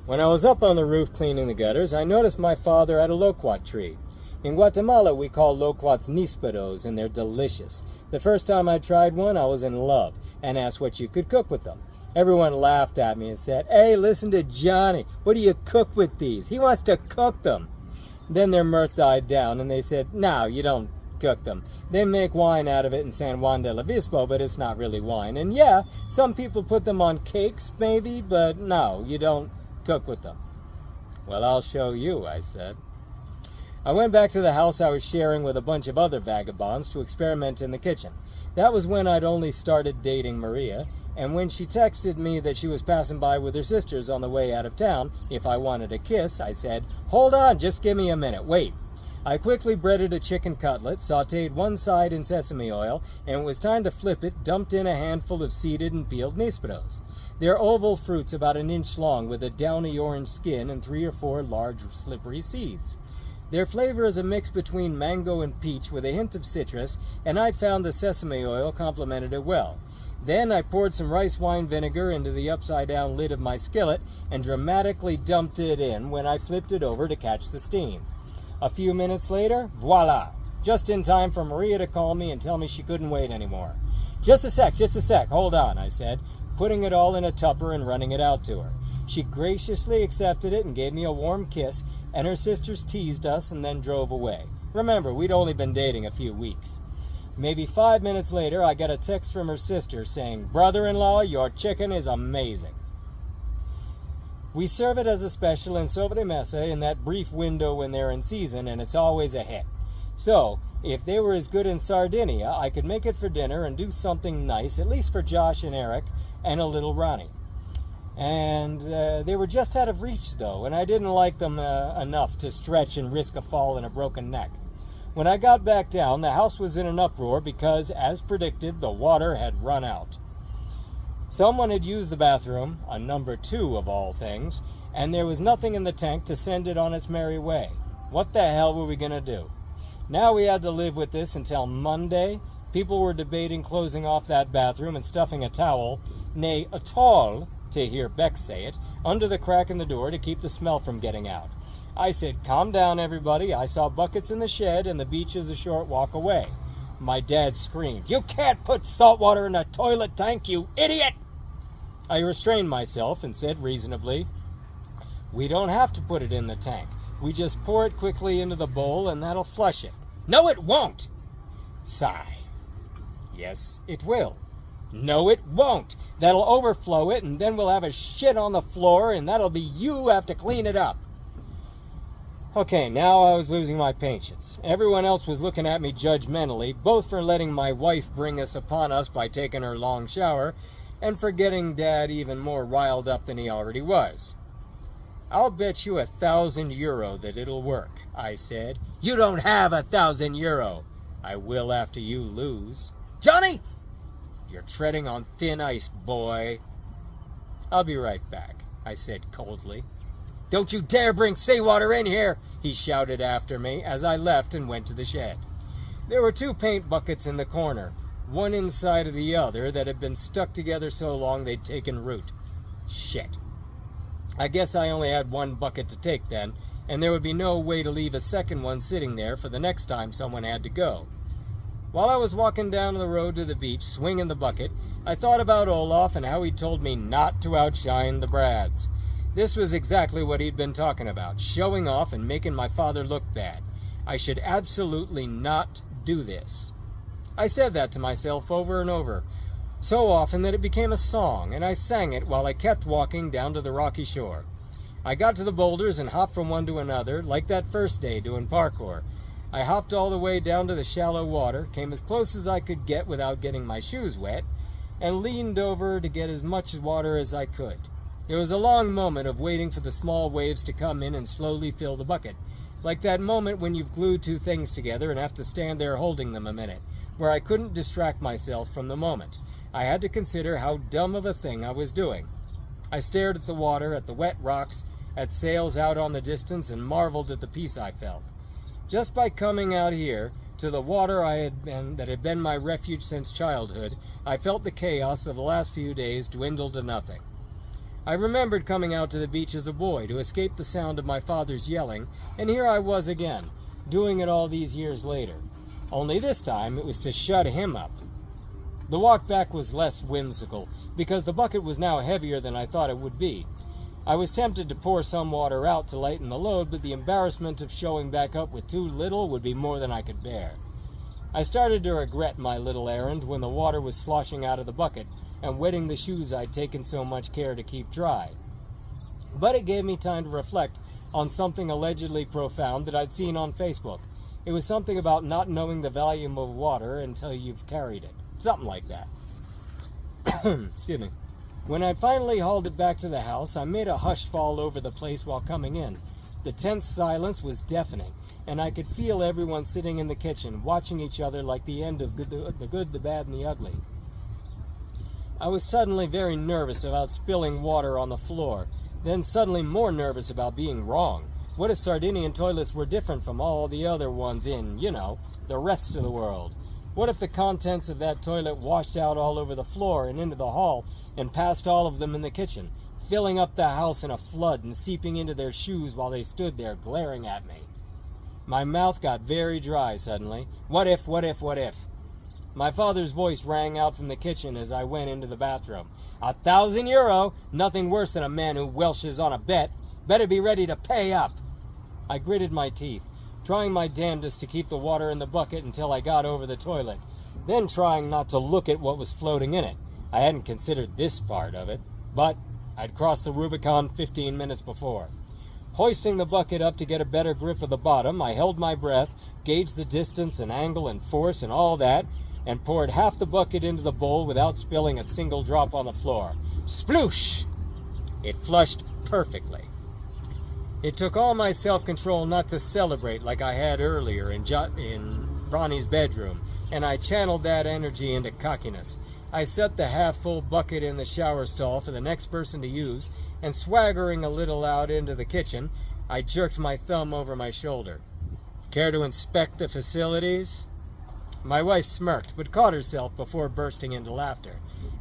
When I was up on the roof cleaning the gutters, I noticed my father had a loquat tree. In Guatemala, we call loquats nísperos, and they're delicious. The first time I tried one, I was in love, and asked what you could cook with them. Everyone laughed at me and said, "Hey, listen to Johnny. What do you cook with these? He wants to cook them." Then their mirth died down, and they said, "No, you don't cook them. They make wine out of it in San Juan del Obispo, but it's not really wine. And yeah, some people put them on cakes, maybe, but no, you don't cook with them." "Well, I'll show you," I said. I went back to the house I was sharing with a bunch of other vagabonds to experiment in the kitchen. That was when I'd only started dating Maria, and when she texted me that she was passing by with her sisters on the way out of town, if I wanted a kiss, I said, "Hold on, just give me a minute, wait." I quickly breaded a chicken cutlet, sautéed one side in sesame oil, and when it was time to flip it, dumped in a handful of seeded and peeled nísperos. They're oval fruits about an inch long with a downy orange skin and 3 or 4 large slippery seeds. Their flavor is a mix between mango and peach with a hint of citrus, and I'd found the sesame oil complemented it well. Then I poured some rice wine vinegar into the upside-down lid of my skillet and dramatically dumped it in when I flipped it over to catch the steam. A few minutes later, voila! Just in time for Maria to call me and tell me she couldn't wait anymore. Just a sec, hold on," I said, putting it all in a tupper and running it out to her. She graciously accepted it and gave me a warm kiss, and her sisters teased us and then drove away. Remember, we'd only been dating a few weeks. Maybe 5 minutes later, I got a text from her sister saying, "Brother-in-law, your chicken is amazing." We serve it as a special in sobremesa in that brief window when they're in season, and it's always a hit. So, if they were as good in Sardinia, I could make it for dinner and do something nice, at least for Josh and Eric and a little Ronnie. And they were just out of reach, though, and I didn't like them enough to stretch and risk a fall and a broken neck. When I got back down, the house was in an uproar because, as predicted, the water had run out. Someone had used the bathroom, a number 2 of all things, and there was nothing in the tank to send it on its merry way. What the hell were we going to do? Now we had to live with this until Monday. People were debating closing off that bathroom and stuffing a towel, nay, a towel, to hear Beck say it, under the crack in the door to keep the smell from getting out. I said, "Calm down, everybody. I saw buckets in the shed and the beach is a short walk away." My dad screamed, "You can't put salt water in a toilet tank, you idiot!" I restrained myself and said reasonably, "We don't have to put it in the tank. We just pour it quickly into the bowl and that'll flush it." "No, it won't!" Sigh. "Yes, it will." "No, it won't. That'll overflow it, and then we'll have a shit on the floor, and that'll be you who have to clean it up." Okay, now I was losing my patience. Everyone else was looking at me judgmentally, both for letting my wife bring us upon us by taking her long shower, and for getting Dad even more riled up than he already was. "I'll bet you €1,000 that it'll work," I said. "You don't have €1,000. "I will after you lose." "Johnny!" "You're treading on thin ice, boy." "I'll be right back," I said coldly. "Don't you dare bring seawater in here," he shouted after me as I left and went to the shed. There were 2 paint buckets in the corner, one inside of the other, that had been stuck together so long they'd taken root. Shit. I guess I only had 1 bucket to take then, and there would be no way to leave a second one sitting there for the next time someone had to go. While I was walking down the road to the beach, swinging the bucket, I thought about Olaf and how he'd told me not to outshine the Brads. This was exactly what he'd been talking about, showing off and making my father look bad. I should absolutely not do this. I said that to myself over and over, so often that it became a song, and I sang it while I kept walking down to the rocky shore. I got to the boulders and hopped from one to another, like that first day doing parkour. I hopped all the way down to the shallow water, came as close as I could get without getting my shoes wet, and leaned over to get as much water as I could. There was a long moment of waiting for the small waves to come in and slowly fill the bucket, like that moment when you've glued 2 things together and have to stand there holding them a minute, where I couldn't distract myself from the moment. I had to consider how dumb of a thing I was doing. I stared at the water, at the wet rocks, at sails out on the distance, and marveled at the peace I felt. Just by coming out here, to the water that had been my refuge since childhood, I felt the chaos of the last few days dwindle to nothing. I remembered coming out to the beach as a boy to escape the sound of my father's yelling, and here I was again, doing it all these years later. Only this time it was to shut him up. The walk back was less whimsical, because the bucket was now heavier than I thought it would be. I was tempted to pour some water out to lighten the load, but the embarrassment of showing back up with too little would be more than I could bear. I started to regret my little errand when the water was sloshing out of the bucket and wetting the shoes I'd taken so much care to keep dry. But it gave me time to reflect on something allegedly profound that I'd seen on Facebook. It was something about not knowing the value of water until you've carried it. Something like that. Excuse me. When I finally hauled it back to the house, I made a hush fall over the place while coming in. The tense silence was deafening, and I could feel everyone sitting in the kitchen, watching each other like the end of the good, the bad, and the ugly. I was suddenly very nervous about spilling water on the floor, then suddenly more nervous about being wrong. What if Sardinian toilets were different from all the other ones in, the rest of the world? What if the contents of that toilet washed out all over the floor and into the hall and past all of them in the kitchen, filling up the house in a flood and seeping into their shoes while they stood there glaring at me? My mouth got very dry suddenly. What if, what if, what if? My father's voice rang out from the kitchen as I went into the bathroom. €1,000! Nothing worse than a man who welshes on a bet. Better be ready to pay up. I gritted my teeth, trying my damnedest to keep the water in the bucket until I got over the toilet, then trying not to look at what was floating in it. I hadn't considered this part of it, but I'd crossed the Rubicon 15 minutes before. Hoisting the bucket up to get a better grip of the bottom, I held my breath, gauged the distance and angle and force and all that, and poured half the bucket into the bowl without spilling a single drop on the floor. Sploosh! It flushed perfectly. It took all my self-control not to celebrate like I had earlier in Ronnie's bedroom, and I channeled that energy into cockiness. I set the half-full bucket in the shower stall for the next person to use, and swaggering a little out into the kitchen, I jerked my thumb over my shoulder. Care to inspect the facilities? My wife smirked, but caught herself before bursting into laughter.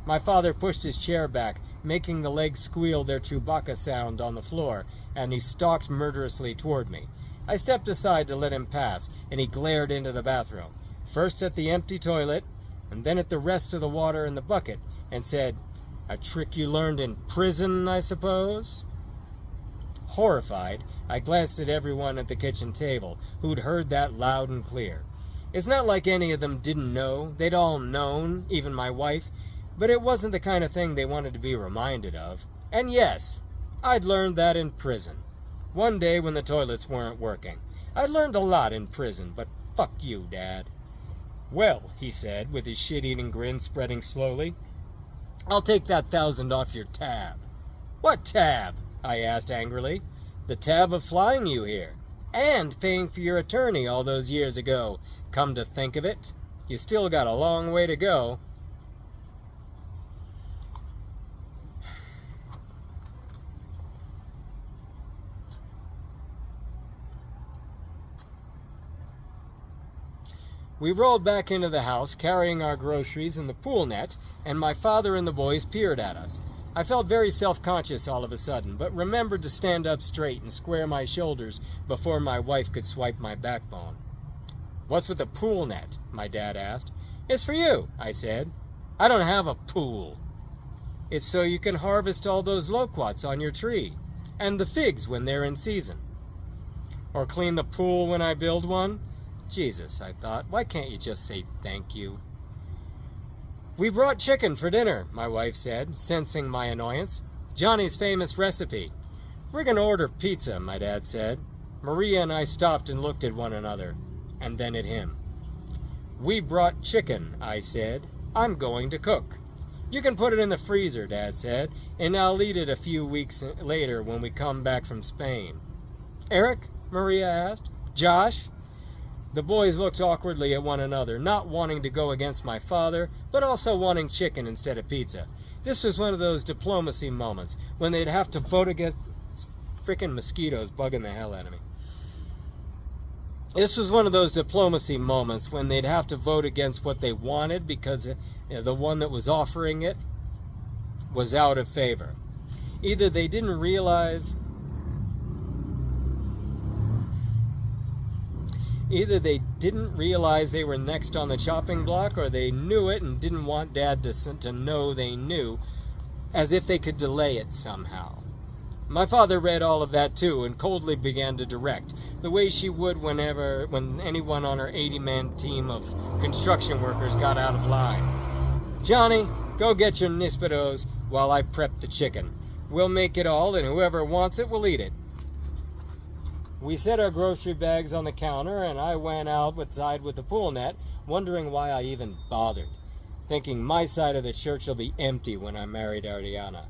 My father pushed his chair back, making the legs squeal their Chewbacca sound on the floor, and he stalked murderously toward me. I stepped aside to let him pass, and he glared into the bathroom, first at the empty toilet, and then at the rest of the water in the bucket, and said, "A trick you learned in prison, I suppose?" Horrified, I glanced at everyone at the kitchen table, who'd heard that loud and clear. It's not like any of them didn't know. They'd all known, even my wife, but it wasn't the kind of thing they wanted to be reminded of. And yes, I'd learned that in prison. One day when the toilets weren't working. I learned a lot in prison, but fuck you, Dad. "Well," he said, with his shit-eating grin spreading slowly, "I'll take that 1,000 off your tab." "What tab?" I asked angrily. "The tab of flying you here. And paying for your attorney all those years ago. Come to think of it, you still got a long way to go." We rolled back into the house, carrying our groceries and the pool net, and my father and the boys peered at us. I felt very self-conscious all of a sudden, but remembered to stand up straight and square my shoulders before my wife could swipe my backbone. "What's with the pool net?" my dad asked. "It's for you," I said. "I don't have a pool." "It's so you can harvest all those loquats on your tree, and the figs when they're in season." "Or clean the pool when I build one?" Jesus, I thought, why can't you just say thank you? "We brought chicken for dinner," my wife said, sensing my annoyance. "Johnny's famous recipe." "We're going to order pizza," my dad said. Maria and I stopped and looked at one another, and then at him. "We brought chicken," I said. "I'm going to cook." "You can put it in the freezer," Dad said, "and I'll eat it a few weeks later when we come back from Spain." "Eric?" Maria asked. "Josh?" The boys looked awkwardly at one another, not wanting to go against my father, but also wanting chicken instead of pizza. This was one of those diplomacy moments when they'd have to vote against... Frickin' mosquitoes bugging the hell out of me. This was one of those diplomacy moments when they'd have to vote against what they wanted because the one that was offering it was out of favor. Either they didn't realize they were next on the chopping block, or they knew it and didn't want Dad to know they knew, as if they could delay it somehow. My father read all of that too and coldly began to direct, the way she would when anyone on her 80-man team of construction workers got out of line. "Johnny, go get your nísperos while I prep the chicken. We'll make it all, and whoever wants it will eat it." We set our grocery bags on the counter, and I went outside with the pool net, wondering why I even bothered, thinking my side of the church will be empty when I married Ariana.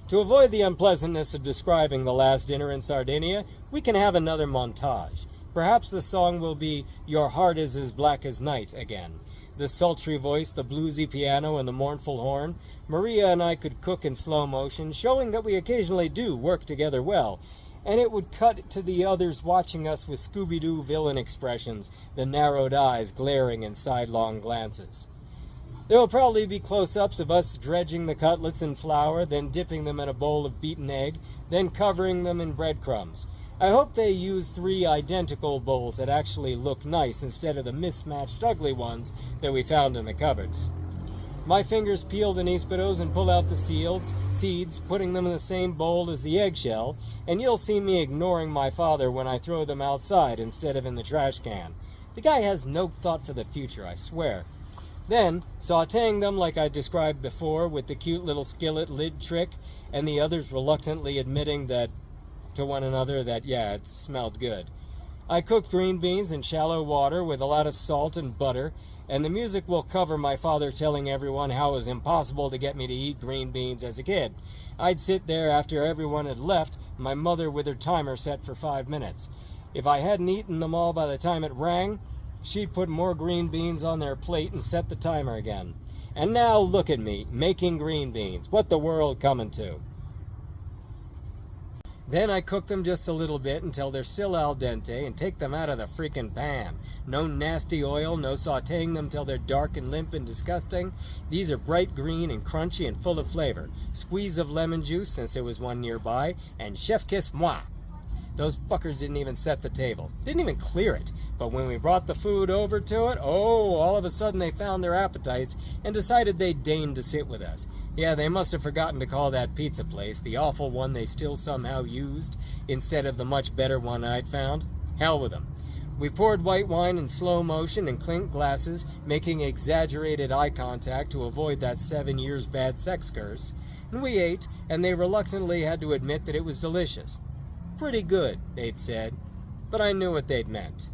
To avoid the unpleasantness of describing the last dinner in Sardinia, we can have another montage. Perhaps the song will be "Your Heart is as Black as Night" again. The sultry voice, the bluesy piano, and the mournful horn. Maria and I could cook in slow motion, showing that we occasionally do work together well, and it would cut to the others watching us with Scooby-Doo villain expressions, the narrowed eyes glaring in sidelong glances. There will probably be close-ups of us dredging the cutlets in flour, then dipping them in a bowl of beaten egg, then covering them in breadcrumbs. I hope they use 3 identical bowls that actually look nice instead of the mismatched ugly ones that we found in the cupboards. My fingers peel the nísperos and pull out the seeds, putting them in the same bowl as the eggshell, and you'll see me ignoring my father when I throw them outside instead of in the trash can. The guy has no thought for the future, I swear. Then, sautéing them like I described before with the cute little skillet lid trick, and the others reluctantly admitting to one another that, yeah, it smelled good. I cooked green beans in shallow water with a lot of salt and butter, and the music will cover my father telling everyone how it was impossible to get me to eat green beans as a kid. I'd sit there after everyone had left, my mother with her timer set for 5 minutes. If I hadn't eaten them all by the time it rang, she'd put more green beans on their plate and set the timer again. And now look at me, making green beans. What the world coming to? Then I cook them just a little bit until they're still al dente and take them out of the freaking pan. No nasty oil, no sautéing them till they're dark and limp and disgusting. These are bright green and crunchy and full of flavor. Squeeze of lemon juice, since there was one nearby, and chef kiss moi. Those fuckers didn't even set the table. Didn't even clear it. But when we brought the food over to it, all of a sudden they found their appetites and decided they'd deign to sit with us. Yeah, they must have forgotten to call that pizza place, the awful one they still somehow used, instead of the much better one I'd found. Hell with them. We poured white wine in slow motion and clinked glasses, making exaggerated eye contact to avoid that 7 years bad sex curse. And we ate, and they reluctantly had to admit that it was delicious. Pretty good, they'd said, but I knew what they'd meant.